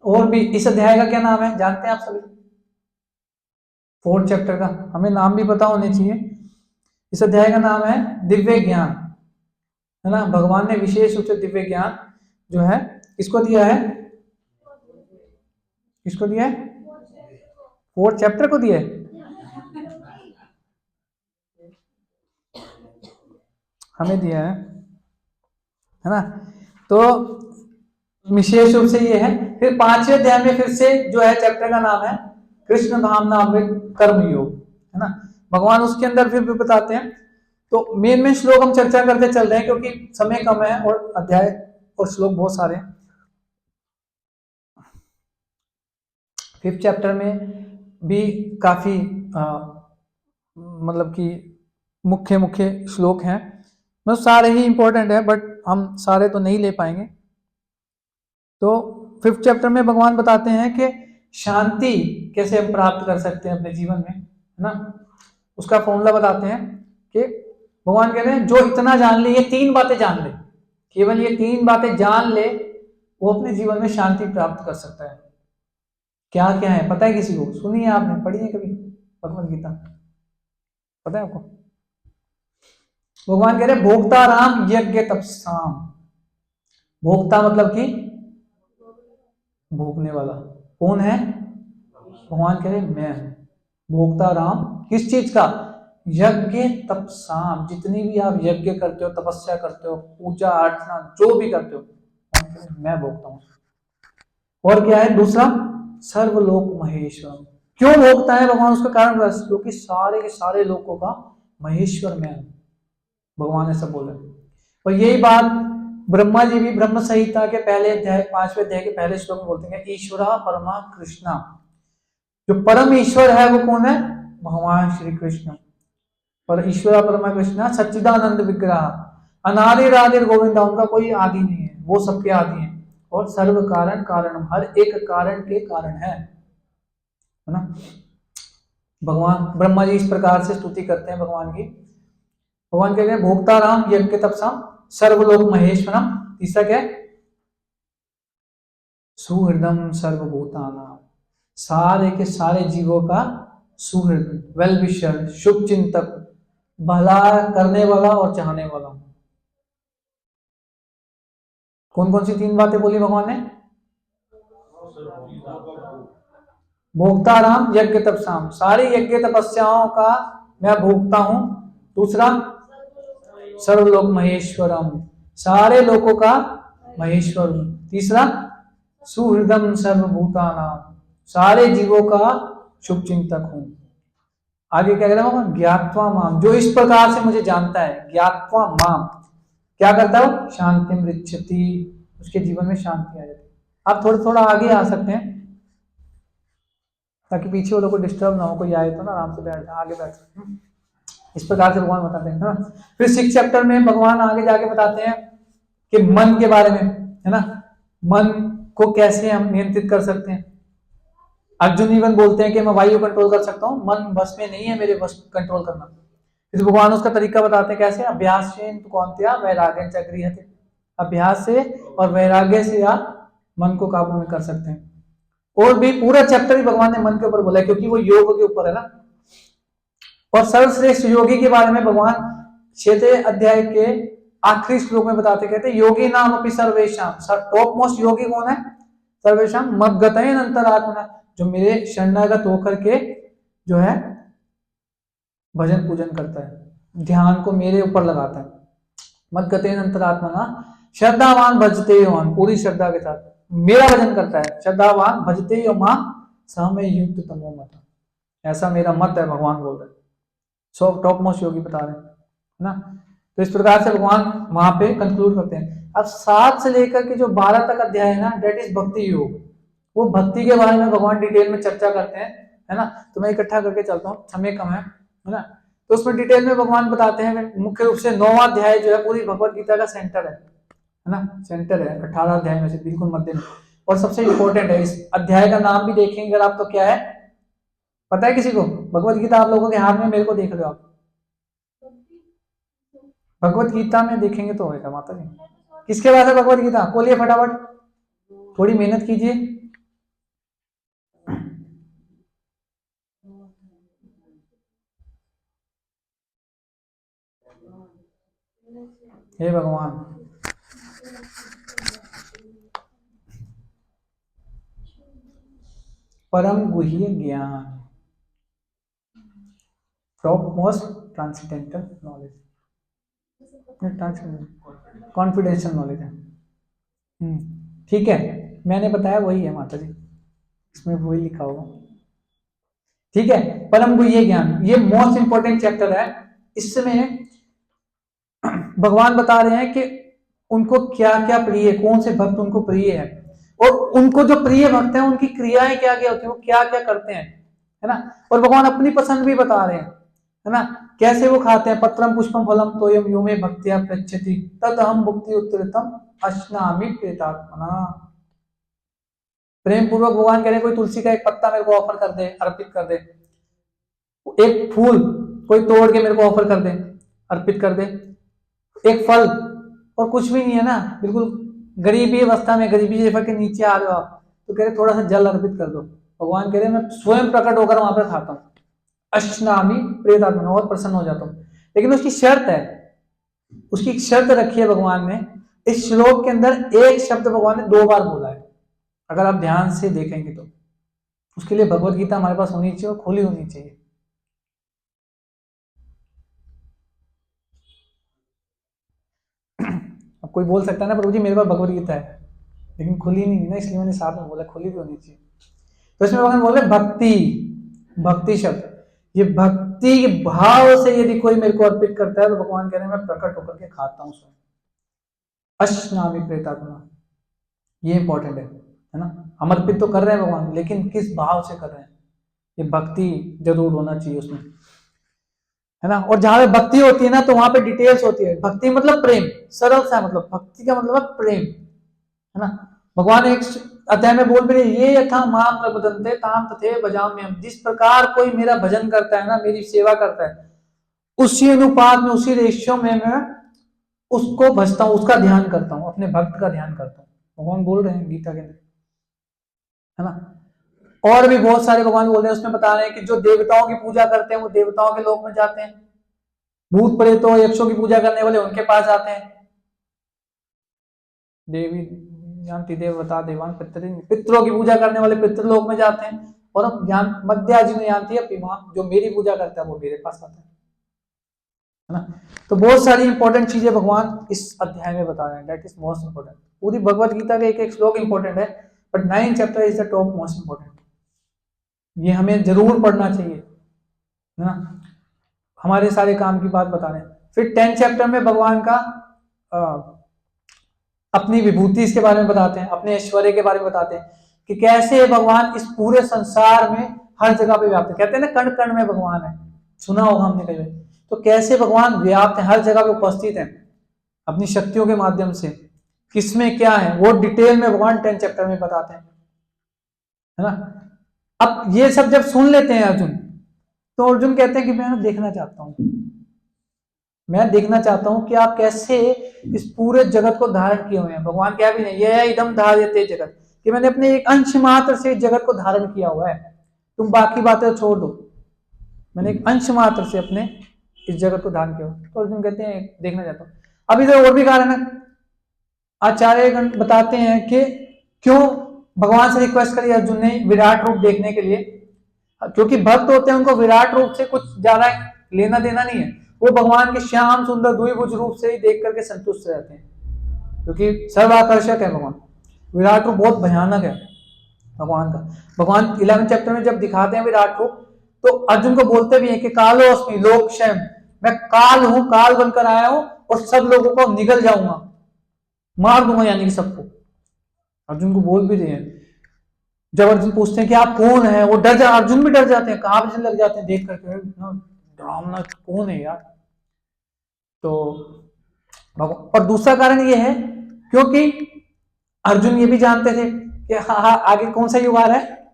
और भी इस अध्याय का क्या नाम है जानते हैं आप सभी? 4th चैप्टर का हमें नाम भी पता होने चाहिए। इस अध्याय का नाम है दिव्य ज्ञान, है ना? भगवान ने विशेष रूप से दिव्य ज्ञान जो है किसको दिया है? किसको दिया है? 4th चैप्टर को दिया है, हमें दिया है ना? तो विशेष रूप से ये है। फिर 5वें अध्याय में फिर से जो है चैप्टर का नाम है कृष्ण भावनामृत कर्म योग, है ना? भगवान उसके अंदर फिर भी बताते हैं। तो मेन श्लोक हम चर्चा करते चल रहे हैं क्योंकि समय कम है और अध्याय और श्लोक बहुत सारे हैं। 5th चैप्टर में भी काफी मतलब कि मुख्य मुख्य श्लोक हैं, मतलब सारे ही इंपॉर्टेंट है बट हम सारे तो नहीं ले पाएंगे। तो 5th चैप्टर में भगवान बताते हैं कि शांति कैसे हम प्राप्त कर सकते हैं अपने जीवन में, है ना? उसका फॉर्मूला बताते हैं कि भगवान कह रहे हैं जो इतना जान ले, ये 3 बातें जान ले, केवल ये 3 बातें जान ले, वो अपने जीवन में शांति प्राप्त कर सकता है। क्या क्या है पता है किसी को? सुनिए, आपने पढ़ी है कभी भगवद गीता? पता है आपको? भगवान कह रहे भोक्ता राम यज्ञ तपसाम। भोक्ता मतलब कि भोगने वाला। कौन है? भगवान कह रहे मैं भोक्ता राम, किस चीज का? यज्ञ तपसाम, जितनी भी आप यज्ञ करते हो, तपस्या करते हो, पूजा अर्चना जो भी करते हो, मैं भोगता हूं। और क्या है दूसरा? सर्वलोक महेश्वर। क्यों भोगता है भगवान? उसका कारण क्योंकि सारे के सारे लोगों का महेश्वर मैं हूं, भगवान ऐसा बोले। और यही बात ब्रह्मा जी भी ब्रह्म संहिता के पहले अध्याय 5वें अध्याय के पहले श्लोक में बोलते हैं, ईश्वरा परमा कृष्णा। जो परम ईश्वर है वो कौन है? भगवान श्री कृष्ण। और ईश्वरा परमा कृष्णा सच्चिदानंद विग्रह, अनादिर आदिर गोविंदा, उनका कोई आदि नहीं है, वो सबके आदि हैं। और सर्व कारण कारणम, हर एक कारण के कारण है ना? भगवान ब्रह्मा जी इस प्रकार से स्तुति करते हैं भगवान की। भगवान कहते हैं भोक्ता राम यज्ञ तपसाम सर्वलोक महेश्वरम। तीसरा क्या है? सुहृदम सर्वभूतानां, सारे के सारे जीवों का सुहृद, वेल विशर, शुभ चिंतक, भला करने वाला और चाहने वाला। कौन कौन सी 3 बातें बोली भगवान ने? भोक्ता राम यज्ञ तपस्याम, सारी यज्ञ तपस्याओं का मैं भोगता हूं। दूसरा, सर्वलोक महेश्वरम, सारे लोकों का महेश्वर हूं। तीसरा, सुहृदम सर्वभूतानाम, सारे जीवों का शुभ चिंतक हूं। आगे क्या कहता है? ज्ञात्वा माम, जो इस प्रकार से मुझे जानता है, ज्ञात्वा माम क्या करता है? शांति मृच्छति, उसके जीवन में शांति आ जाती है। आप थोड़ा थोड़ा आगे आ सकते हैं ताकि पीछे वालों को डिस्टर्ब ना हो, कोई आए तो ना आराम से बैठ आगे बैठ सकते हैं। इस प्रकार से भगवान बताते हैं ना। फिर 6 चैप्टर में भगवान आगे जाके बताते हैं कि मन के बारे में, है ना, मन को कैसे हम नियंत्रित कर सकते हैं। अर्जुन इवन बोलते हैं कि मैं वायु कंट्रोल कर सकता हूँ, मन बस में नहीं है मेरे, बस कंट्रोल करना। फिर भगवान उसका तरीका बताते हैं कैसे, अभ्यास से कौनत्या वैराग्य च गृह्यते, अभ्यास से और वैराग्य से आप मन को काबू में कर सकते हैं। और भी पूरा चैप्टर ही भगवान ने मन के ऊपर बोला है, क्योंकि वो योग के ऊपर है ना। और सर्वश्रेष्ठ योगी के बारे में भगवान 6 अध्याय के आखिरी श्लोक में बताते, कहते योगी नाम अपनी सर्वेशाम, टॉप मोस्ट योगी कौन है? सर्वेशाम मद्गतयन अंतरात्मना, जो मेरे शरणागत होकर के जो है भजन पूजन करता है, ध्यान को मेरे ऊपर लगाता है। मद्गतयन अंतरात्मना श्रद्धावान भजते योमान, पूरी श्रद्धा के साथ मेरा भजन करता है। श्रद्धावान भजते यो मां समय युक्त तमो मत, ऐसा मेरा मत है, भगवान बोल रहे हैं। सो टॉप मोस्ट योगी बता रहे हैं ना। तो इस प्रकार से भगवान वहां पे कंक्लूड करते हैं। अब 7 से लेकर के जो 12 तक अध्याय है ना, डेट इज भक्ति योग। वो भक्ति के बारे में भगवान डिटेल में चर्चा करते हैं, है ना। तो मैं इकट्ठा करके चलता हूँ, समय कम है ना। तो उसमें डिटेल में भगवान बताते हैं, मुख्य रूप से 9वां अध्याय जो है पूरी भगवत गीता का सेंटर है ना, सेंटर है 18 अध्याय में से बिल्कुल मध्य में, और सबसे इंपॉर्टेंट है। इस अध्याय का नाम भी देखेंगे अगर आप तो क्या है पता है किसी को? भगवत गीता आप लोगों के हाथ में, मेरे को देख रहे हो आप? भगवत गीता में देखेंगे तो होगा माता जी। किसके पास है भगवत गीता? बोलिए फटाफट, थोड़ी मेहनत कीजिए। हे भगवान, परम गुह्य ज्ञान, top most transcendental knowledge, confidential knowledge है। ठीक है, मैंने बताया वही है माता जी, इसमें वही लिखा होगा। ठीक है, परम गुह्य ज्ञान, ये मोस्ट इंपॉर्टेंट चैप्टर है। इसमें भगवान बता रहे हैं कि उनको क्या क्या प्रिय है, कौन से भक्त उनको प्रिय है, और उनको जो प्रिय भक्त हैं उनकी क्रियाएं क्या क्या होती है, वो क्या क्या करते हैं, है ना। और भगवान अपनी पसंद भी बता रहे हैं, है ना, कैसे वो खाते हैं। पत्रम पुष्पम फलम तोयम यो मे भक्त्या पृच्छति तद अहम भुक्ति उत्तरतम अश्नामि प्रेतात्मना। प्रेम पूर्वक भगवान कह रहे हैं, कोई तुलसी का एक पत्ता मेरे को ऑफर कर दे, अर्पित कर दे, एक फूल कोई तोड़ के मेरे को ऑफर कर दे, अर्पित कर दे, एक फल, और कुछ भी नहीं है ना, बिल्कुल गरीबी अवस्था में, गरीबी रेखा के नीचे आ रहे हो आप, तो कह रहे थोड़ा सा जल अर्पित कर दो। भगवान कह रहे मैं स्वयं प्रकट होकर वहां पर खाता हूँ, अश्नामी प्रेतात्मा, बहुत प्रसन्न हो जाता हूँ। लेकिन उसकी शर्त है, उसकी एक शर्त रखी है भगवान ने। इस श्लोक के अंदर एक शब्द भगवान ने 2 बार बोला है, अगर आप ध्यान से देखेंगे तो। उसके लिए भगवत गीता हमारे पास होनी चाहिए और खुली होनी चाहिए। अब कोई बोल सकता है ना प्रभु जी मेरे पास भगवत गीता है लेकिन खुली नहीं ना, इसलिए मैंने साथ में बोला खुली भी होनी चाहिए। तो इसमें भगवान बोल रहे भक्ति, भक्ति शब्द, ये भक्ति के भाव से यदि कोई मेरे को अर्पित करता है तो भगवान कह रहे हैं मैं प्रकट होकर के खाता हूं स्वयं, अश्नामि प्रेतात्मा। ये इंपॉर्टेंट है ना। हम अर्पित तो कर रहे हैं भगवान, लेकिन किस भाव से कर रहे हैं, ये भक्ति जरूर होना चाहिए उसमें, है ना। और जहां पे भक्ति होती है ना तो वहां पे डिटेल्स होती है। भक्ति मतलब प्रेम, सरल सा मतलब, भक्ति का मतलब है प्रेम, है ना। भगवान एक अध्याय में बोल भी रहे, ये यथा माम प्रबदन्ते ताम तथे भजाम्यहम्, जिस प्रकार कोई मेरा भजन करता है ना, मेरी सेवा करता है, उसी अनुपात में, उसी रेशियो में मैं उसको भजता हूँ, उसका ध्यान करता हूँ, अपने भक्त का ध्यान करता हूँ। भगवान बोल रहे हैं गीता के अंदर, है ना। और भी बहुत सारे भगवान बोल रहे हैं, उसमें बता रहे हैं कि जो देवताओं की पूजा करते हैं वो देवताओं के लोक में जाते हैं, भूत प्रेतों यक्षों की पूजा करने वाले उनके पास जाते हैं, देवी जानती देवता देवान पितरों की पूजा करने वाले पितृलोक में जाते हैं। और अब ज्ञान मध्याजी में जानती है अपनी माँ, जो मेरी पूजा करता है वो मेरे पास आता है ना। तो बहुत सारी इंपॉर्टेंट चीजें भगवान इस अध्याय में बता रहे हैं, दैट इज मोस्ट इंपॉर्टेंट। पूरी भगवत गीता का एक एक श्लोक इंपॉर्टेंट है, but 9 chapter is the top most important. ये हमें जरूर पढ़ना चाहिए, है ना। हमारे सारे काम की बात बता रहे हैं। फिर 10 चैप्टर में भगवान का अपनी विभूति के बारे में बताते हैं, अपने ऐश्वर्य के बारे में बताते हैं कि कैसे भगवान इस पूरे संसार में हर जगह पे व्याप्त है। कहते हैं ना कण कण में भगवान है, सुना होगा हमने कई बार। तो कैसे भगवान व्याप्त है, हर जगह पे उपस्थित है अपनी शक्तियों के माध्यम से। किसमें क्या है वो डिटेल में भगवान 10 चैप्टर में बताते हैं, है ना। अब ये सब जब सुन लेते हैं अर्जुन, तो अर्जुन कहते हैं कि मैं देखना चाहता हूं, मैं देखना चाहता हूं कि आप कैसे इस पूरे जगत को धारण किए हुए हैं। भगवान क्या भी नहीं, ये एकदम धार्यते जगत, कि मैंने अपने एक अंश मात्र से जगत को धारण किया हुआ है, तुम बाकी बातें छोड़ दो, मैंने एक अंश मात्र से अपने इस जगत को धारण किया हुआ। तो अर्जुन कहते हैं देखना चाहता हूं। अब इधर और भी कारण है, आचार्यगण बताते हैं कि क्यों भगवान से रिक्वेस्ट करी अर्जुन ने विराट रूप देखने के लिए। क्योंकि भक्त होते हैं, उनको विराट रूप से कुछ ज्यादा लेना देना नहीं है, वो भगवान के श्याम सुंदर द्विभुज रूप से ही देख करके संतुष्ट रहते हैं, क्योंकि सर्वाकर्षक है भगवान। विराट रूप बहुत भयानक है भगवान का। भगवान 11 चैप्टर में जब दिखाते हैं विराट रूप, तो अर्जुन को बोलते भी हैं कि कालोस्मि लोकक्षय, मैं काल हूं, काल बनकर आया हूं और सब लोगों को निगल जाऊंगा, मार दूंगा, यानी कि सबको। अर्जुन को बोल भी रहे हैं। जब अर्जुन पूछते हैं कि आप कौन है, वो डर जा, अर्जुन भी डर जाते हैं, कांपने लग जाते हैं देख करके, डरावना कौन है यार। तो और दूसरा कारण ये है क्योंकि अर्जुन ये भी जानते थे कि हाँ आगे कौन सा युग आ रहा है,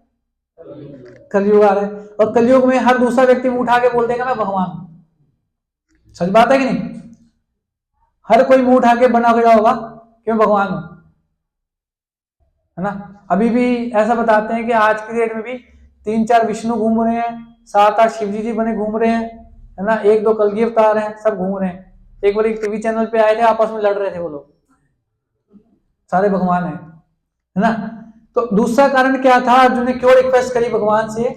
कलयुग आ रहा है, और कलयुग में हर दूसरा व्यक्ति मुंह उठा के बोल देगा मैं भगवान हूं। सच बात है कि नहीं, हर कोई मुंह उठा के बना खड़ा होगा कि मैं भगवान हूं, है ना। अभी भी ऐसा बताते हैं कि आज की डेट में भी 3-4 विष्णु घूम रहे हैं, 7-8 शिवजी जी बने घूम रहे हैं, है ना, 1-2 कलगी अवतार हैं, सब घूम रहे हैं। एक बार एक टीवी चैनल पे आए थे, आपस में लड़ रहे थे वो लोग, सारे भगवान है ना। तो दूसरा कारण क्या था, अर्जुन ने क्यों रिक्वेस्ट करी भगवान से,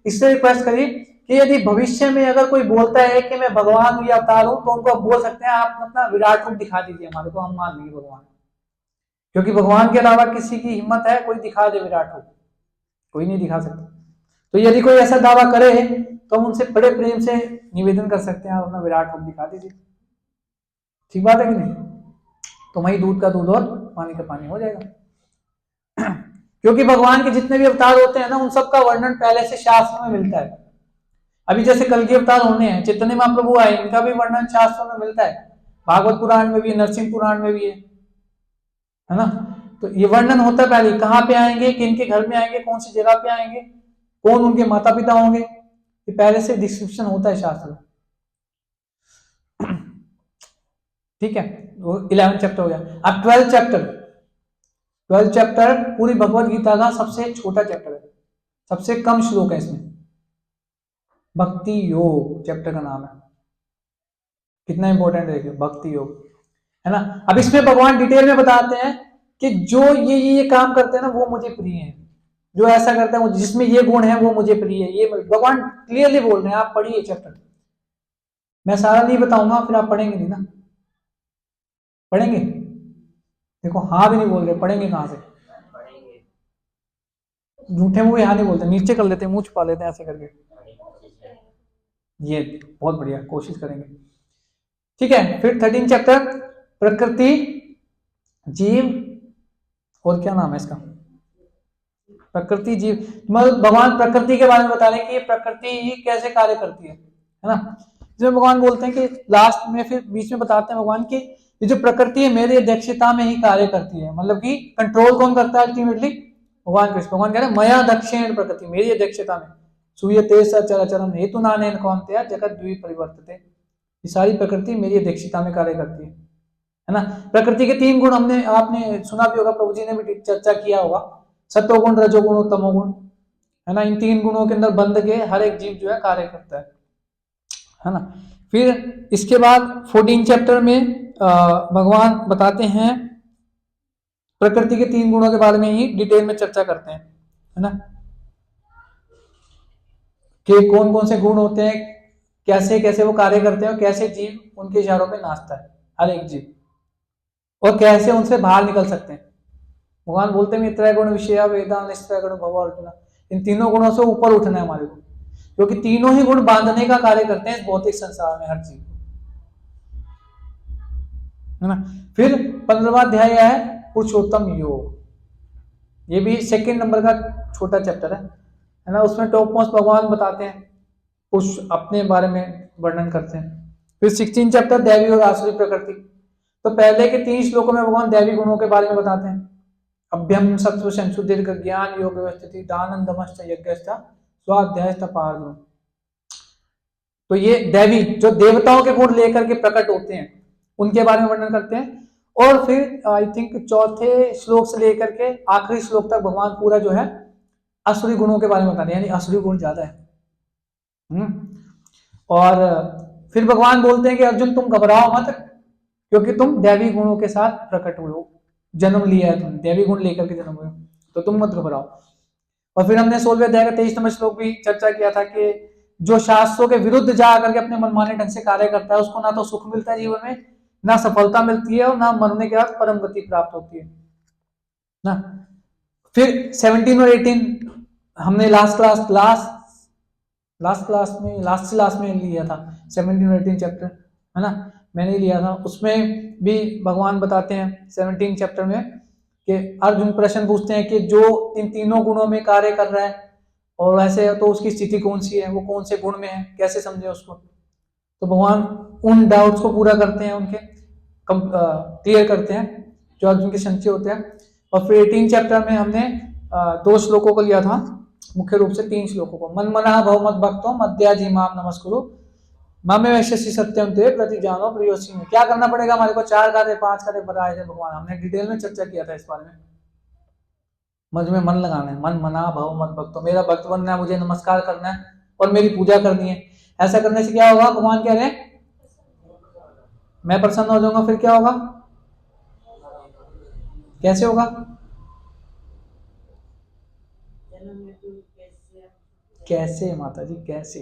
इससे रिक्वेस्ट करी कि यदि भविष्य में अगर कोई बोलता है कि मैं भगवान हूं या अवतार हूं, तो उनको बोल सकते हैं आप अपना विराट रूप दिखा दीजिए हमारे को, हम मान लेंगे भगवान। क्योंकि भगवान के अलावा किसी की हिम्मत है कोई दिखा दे विराट रूप, कोई नहीं दिखा सकता। तो यदि कोई ऐसा दावा करे तो हम उनसे बड़े प्रेम से निवेदन कर सकते हैं, आप अपना विराट रूप दिखा दीजिए। ठीक बात है कि नहीं, तो वही दूध का दूध और पानी का पानी हो जाएगा। क्योंकि भगवान के जितने भी अवतार होते हैं ना, उन सब का वर्णन पहले से शास्त्र में मिलता है। अभी जैसे कल के अवतार होने हैं, चैतन्य महाप्रभु आए, इनका भी वर्णन शास्त्रों में मिलता है, भागवत पुराण में भी है, नरसिंह पुराण में भी है ना। तो ये वर्णन होता है पहले, कहाँ पे आएंगे, किनके घर में आएंगे, कौन सी जगह पे आएंगे, कौन उनके माता पिता होंगे, ये पहले से डिस्क्रिप्शन होता है शास्त्र में। ठीक है, वो 11 चैप्टर हो गया। अब 12 चैप्टर पूरी भगवत गीता का सबसे छोटा चैप्टर है, सबसे कम श्लोक है इसमें। भक्ति योग चैप्टर का नाम है। कितना इंपॉर्टेंट है भक्ति योग, है ना। अब इसमें भगवान डिटेल में बताते हैं कि जो ये काम करते हैं ना वो मुझे प्रिय है, जो ऐसा करता है जिसमें ये गुण है वो मुझे प्रिय है। ये भगवान क्लियरली बोल रहे हैं, आप पढ़िए चैप्टर, मैं सारा नहीं बताऊंगा, फिर आप पढ़ेंगे नहीं ना। पढ़ेंगे, देखो हाँ भी नहीं बोल रहे, पढ़ेंगे कहां से, झूठे मुंह यहाँ नहीं बोलते, नीचे कर लेते हैं, मुंह छुपा लेते हैं ऐसे करके। ये बहुत बढ़िया, कोशिश करेंगे। ठीक है, फिर 13 चैप्टर प्रकृति जीव, और क्या नाम है इसका, प्रकृति जीव। मतलब भगवान प्रकृति के बारे में बता रहे हैं कि ये प्रकृति कैसे कार्य करती है ना। जिसमें भगवान बोलते हैं कि लास्ट में, फिर बीच में बताते हैं भगवान की ये जो प्रकृति है मेरी अध्यक्षता में ही कार्य करती है। मतलब कि कंट्रोल कौन करता है अल्टीमेटली, भगवान कृष्ण। भगवान कह रहे हैं मया दक्षिण प्रकृति, मेरी अध्यक्षता में, सूयते सचराचरम हेतु नानेन कौन्तेय जगत द्वि परिवर्तते, ये सारी प्रकृति मेरी अध्यक्षता में कार्य करती है ना। प्रकृति के 3 गुण हमने, आपने सुना भी होगा, प्रभु जी ने भी चर्चा किया होगा, सत्वगुण रजोगुण और तमोगुण, है ना। इन 3 गुणों के अंदर बंध के हर एक जीव जो है कार्य करता है ना। फिर इसके बाद 14 चैप्टर में भगवान बताते हैं प्रकृति के 3 गुणों के बारे में ही डिटेल में चर्चा करते हैं, है ना, कि कौन कौन से गुण होते हैं, कैसे कैसे वो कार्य करते हैं और कैसे जीव उनके इशारों पे नाचता है, हर एक जीव, और कैसे उनसे बाहर निकल सकते हैं। भगवान बोलते हैं त्रय गुण विषय वेदा निश्चय गुण भव अर्जुन, इन तीनों गुणों से ऊपर उठना है हमारे को, क्योंकि तीनों ही गुण बांधने का कार्य करते हैं इस भौतिक संसार में हर जीव, है ना। फिर 15वां अध्याय है पुरुषोत्तम योग, ये भी 2 नंबर का छोटा चैप्टर है ना। उसमें टॉप मोस्ट भगवान बताते हैं, पुरुष अपने बारे में वर्णन करते हैं। फिर 16 चैप्टर दैवी और आसुरी प्रकृति। तो पहले के 3 श्लोकों में भगवान दैवी गुणों के बारे में बताते हैं, अभ्यम सत्व संशुद्धि ज्ञान योग व्यवस्थिति दानम दमश्च यज्ञश्च स्वाध्याय पार्थ। तो ये दैवी जो देवताओं के गुण लेकर के प्रकट होते हैं उनके बारे में वर्णन करते हैं। और फिर आई थिंक 4थे श्लोक से लेकर के आखिरी श्लोक तक भगवान पूरा जो है असुरी गुणों के बारे में बताते हैं, यानी असुरी गुण ज्यादा है। और फिर भगवान बोलते हैं कि अर्जुन तुम घबराओ मत, क्योंकि तुम दैवी गुणों के साथ प्रकट हुए हो, जन्म लिया है, तुम दैवी गुण लेकर के जन्म हुए हो, तो तुम मत घबराओ। और फिर हमने 16वें अध्याय का 23 नंबर श्लोक भी चर्चा किया था कि जो शास्त्रों के विरुद्ध जा करके अपने मनमाने ढंग से कार्य करता है उसको ना तो सुख मिलता है जीवन में, ना सफलता मिलती है, और ना मरने के बाद परम गति प्राप्त होती है ना। फिर 17 और 18 हमने लास्ट क्लास में लिया था, 17 और 18 चैप्टर, है ना, मैंने लिया था। उसमें भी भगवान बताते हैं 17 चैप्टर में कि अर्जुन प्रश्न पूछते हैं कि जो इन तीनों गुणों में कार्य कर रहा है और वैसे तो उसकी स्थिति कौन सी है, वो कौन से गुण में है, कैसे समझे उसको। तो भगवान उन डाउट्स को पूरा करते हैं, उनके क्लियर करते हैं जो अर्जुन के संशय होते हैं। और फिर 18 चैप्टर में हमने 2 श्लोकों को लिया था, मुख्य रूप से 3 श्लोकों को। मन मना भव मत भक्तो मद्याजी माम नमस्कुरु मामे वैश्यसी सत्यम ते प्रति जानो प्रियोसी में। क्या करना पड़ेगा हमारे को, 4 कार्य 5 कार्य बताए थे भगवान, हमने डिटेल में चर्चा किया था इस बारे में। मुझ में मन लगाना है, मन मना भव मत भक्तो, मेरा भक्त बनना है, मुझे नमस्कार करना है और मेरी पूजा करनी है। ऐसा करने से क्या होगा, भगवान कह रहे हैं मैं प्रसन्न हो जाऊंगा। फिर क्या होगा, कैसे होगा, कैसे माता जी कैसे,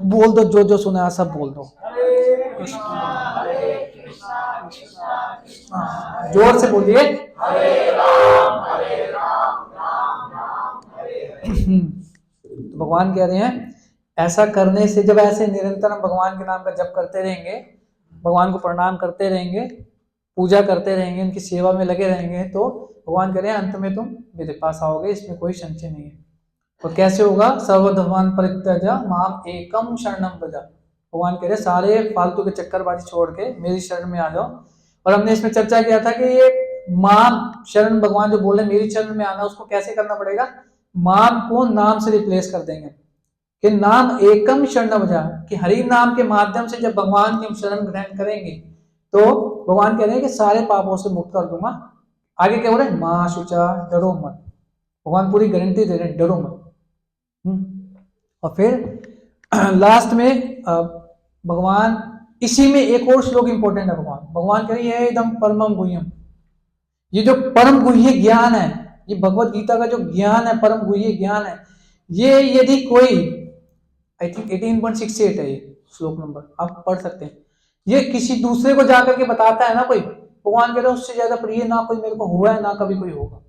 बोल दो, जो जो सुना सब बोल दो, जोर से बोलिए। तो भगवान कह रहे हैं ऐसा करने से, जब ऐसे निरंतर हम भगवान के नाम का जप करते रहेंगे, भगवान को प्रणाम करते रहेंगे, पूजा करते रहेंगे, उनकी सेवा में लगे रहेंगे, तो भगवान कह रहे हैं अंत में तुम मेरे पास आओगे, इसमें कोई संशय नहीं है। और कैसे होगा, सर्वधर्मान परित्यज्य माम एकम शरणम व्रज। भगवान कह रहे सारे फालतू के चक्करबाजी छोड़ के मेरी शरण में आ जाओ। और हमने इसमें चर्चा किया था कि ये माम शरण भगवान जो बोले मेरी शरण में आना, उसको कैसे करना पड़ेगा, माम को नाम से रिप्लेस कर देंगे कि नाम एकम शरण व्रज, कि हरि नाम के माध्यम से जब भगवान की हम शरण ग्रहण करेंगे तो भगवान कह रहे हैं कि सारे पापों से मुक्त कर दूंगा। आगे क्या हो रहा है, मां शुचा डरो मत, भगवान पूरी गारंटी दे रहे हैं डरो मत। और फिर लास्ट में भगवान इसी में एक और श्लोक इंपॉर्टेंट है, भगवान कह रहे हैं एकदम परमम गुह्यम, ये जो परम गुह्य ज्ञान है, ये भगवत गीता का जो ज्ञान है, परम गुह्य ज्ञान है, ये यदि कोई, आई थिंक 18.68 है ये श्लोक नंबर, आप पढ़ सकते हैं। ये किसी दूसरे को जाकर के बताता है ना कोई, भगवान कह रहे हैं उससे ज्यादा प्रिय ना कोई मेरे को हुआ है ना कभी कोई होगा।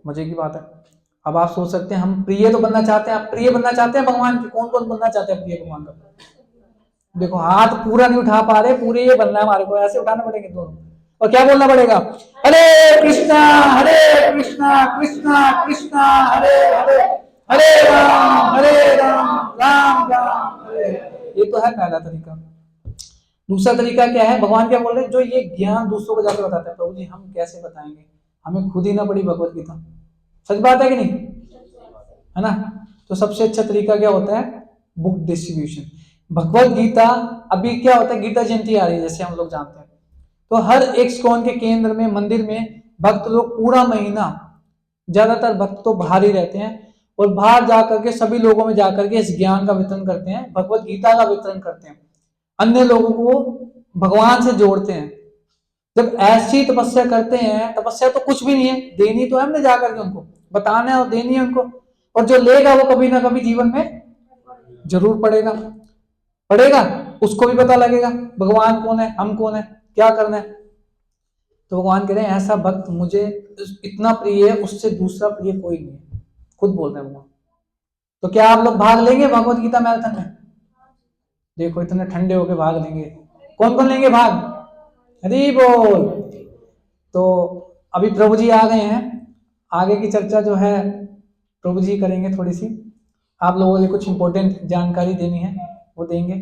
मजे की बात है। अब आप सोच सकते हैं हम प्रिय तो बनना चाहते हैं, आप प्रिय बनना चाहते हैं भगवान के, कौन कौन बनना चाहते हैं प्रिय भगवान का, देखो हाथ पूरा नहीं उठा पा रहे, पूरे ये बनना है हमारे को, ऐसे उठाने पड़ेंगे दोनों। और क्या बोलना पड़ेगा, हरे कृष्णा कृष्णा कृष्णा हरे हरे, हरे राम राम राम हरे। ये तो है पहला तरीका। दूसरा तरीका क्या है, भगवान क्या बोल रहे हैं, जो ये ज्ञान दूसरों को जाकर बताते हैं, प्रभु जी हम कैसे बताएंगे, हमें खुद ही ना पड़ी भगवत गीता। सच बात है कि नहीं, है ना। तो सबसे अच्छा तरीका क्या होता है, बुक डिस्ट्रीब्यूशन। भगवत गीता अभी क्या होता है, गीता जयंती आ रही है जैसे हम लोग जानते हैं, तो हर एक इस्कॉन के केंद्र में, मंदिर में भक्त लोग पूरा महीना, ज्यादातर भक्त तो बाहर ही रहते हैं, और बाहर जाकर के सभी लोगों में जाकर के इस ज्ञान का वितरण करते हैं, भगवत गीता का वितरण करते हैं, अन्य लोगों को भगवान से जोड़ते हैं। जब ऐसी तपस्या करते हैं, तपस्या तो कुछ भी नहीं है, देनी तो है हमने जाकर के उनको, बताना है और देनी है उनको, और जो लेगा वो कभी ना कभी जीवन में जरूर पड़ेगा, पड़ेगा, उसको भी पता लगेगा भगवान कौन है, हम कौन है, क्या करना है। तो भगवान कह रहे हैं ऐसा भक्त मुझे इतना प्रिय है, उससे दूसरा प्रिय कोई नहीं है, खुद बोल रहे हैं भगवान। तो क्या आप लोग भाग लेंगे भगवत गीता मैराथन में? देखो इतने ठंडे होके भाग लेंगे, कौन कौन लेंगे भाग? हरी बोल। तो अभी प्रभु जी आ गए हैं, आगे की चर्चा जो है प्रभु जी करेंगे, थोड़ी सी आप लोगों के लिए कुछ इंपॉर्टेंट जानकारी देनी है वो देंगे।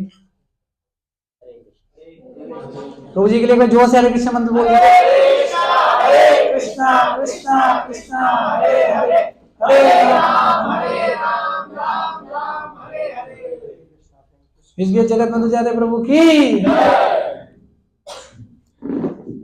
प्रभु जी के लिए मैं जोर से हरे कृष्ण मंत्र बोल रहा हूं। हरे कृष्णा कृष्णा कृष्णा हरे हरे, हरे राम राम राम हरे हरे। इस बीच जगत में तो जाते प्रभु की